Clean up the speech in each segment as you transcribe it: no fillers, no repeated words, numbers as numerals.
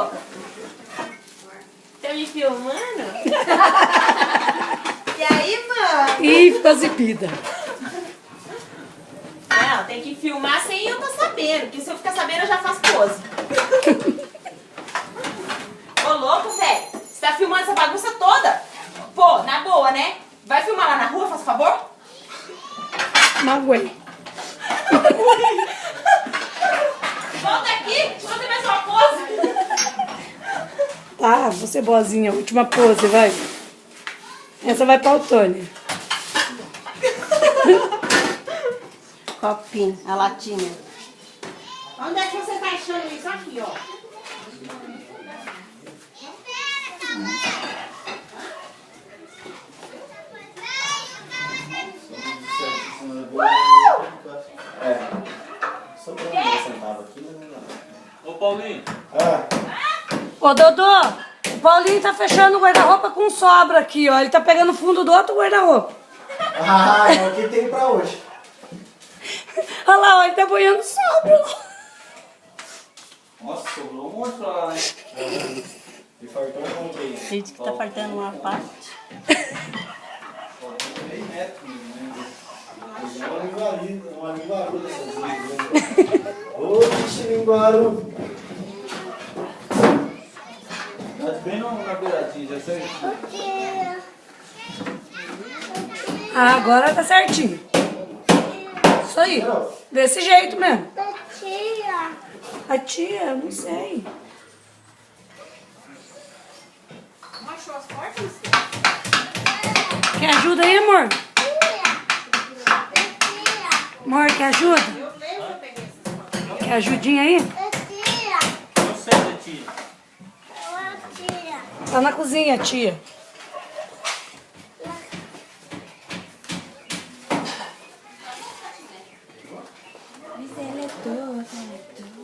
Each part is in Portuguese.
louca? Tá me filmando? E aí, mano? Ih, ficou exibida. Não, tem que filmar sem eu estar sabendo, porque se eu ficar sabendo eu já faço pose. Ô, louco, velho. Você tá filmando essa bagunça toda? Pô, na boa, né? Vai filmar lá na rua, faz favor? Magoei. Volta aqui, deixa eu fazer mais uma pose. Tá, você boazinha, última pose, vai. Essa vai pra Autônia. Copinho, a latinha. Onde é que você tá achando isso? Aqui, ó. Só pra eu sentava aqui, mas não. Ô Paulinho. Ô, Dodô, o Paulinho tá fechando o guarda-roupa com sobra aqui, ó. Ele tá pegando o fundo do outro guarda-roupa. Ah, é o que tem pra hoje. Olha lá, ó, ele tá boiando sobra. Nossa, sobrou um monte pra lá, né? E fartou um monte aí. Gente que tá faltando uma parte. Faltou 3 metros, né? Uma linguaruda dessas linguas. Ô, bicho linguaru. Tá bem na beiradinha, já sei. Ah, agora tá certinho. Isso aí. Desse jeito mesmo. A tia, não sei. Não achou as portas? Quer ajuda aí, amor? Amor, quer ajuda? Eu lembro que eu peguei essas portas. Quer ajudinha aí? Eu sei, tia. Tá na cozinha, tia.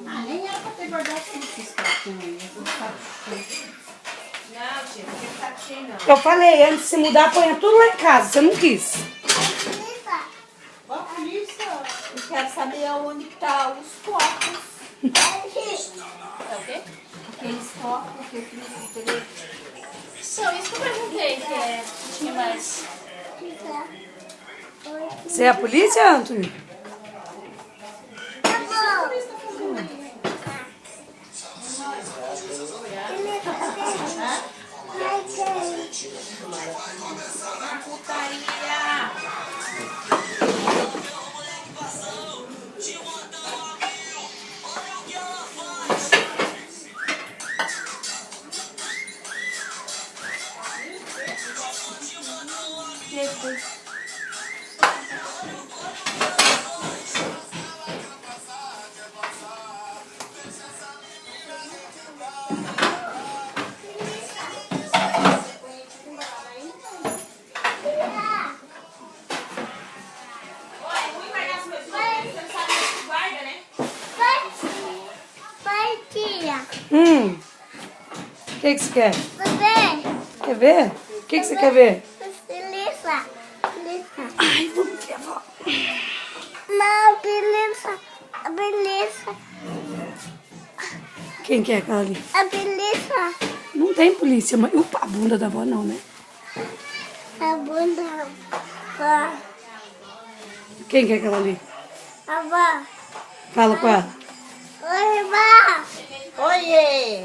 Ah, nem era pra ter guardado tudo esses pratinhos aí. Não, tia, não quero ficar cheio, não. Eu falei, antes de se mudar, ponha tudo lá em casa. Você não quis. Ó, polícia. Eu quero saber onde que tá os copos. É o quê? Aqueles copos que eu fiz, entendeu? Então, isso que eu perguntei, que tinha mais. Você é a polícia, Antônio? O que você quer? Quer ver? O que você quer ver? Ai, vamos ver, vó. Não, beleza. Quem que é aquela ali? A beleza. Não tem polícia, mas... Opa, a bunda da avó não, né? A bunda. Quem que é aquela ali? A vó. Fala com ela. Oi, vó. Oiê.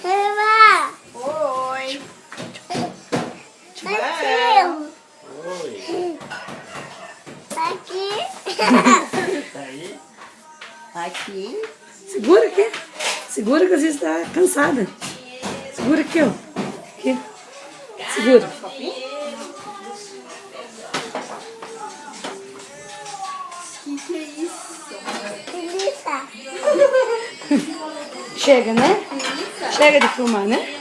Oi, vó. Oi. Aqui. Aqui. Segura aqui. Segura que às vezes tá cansada. Segura aqui, ó. Aqui. Segura. Que é isso? Beleza. Chega, né? Chega de filmar, né?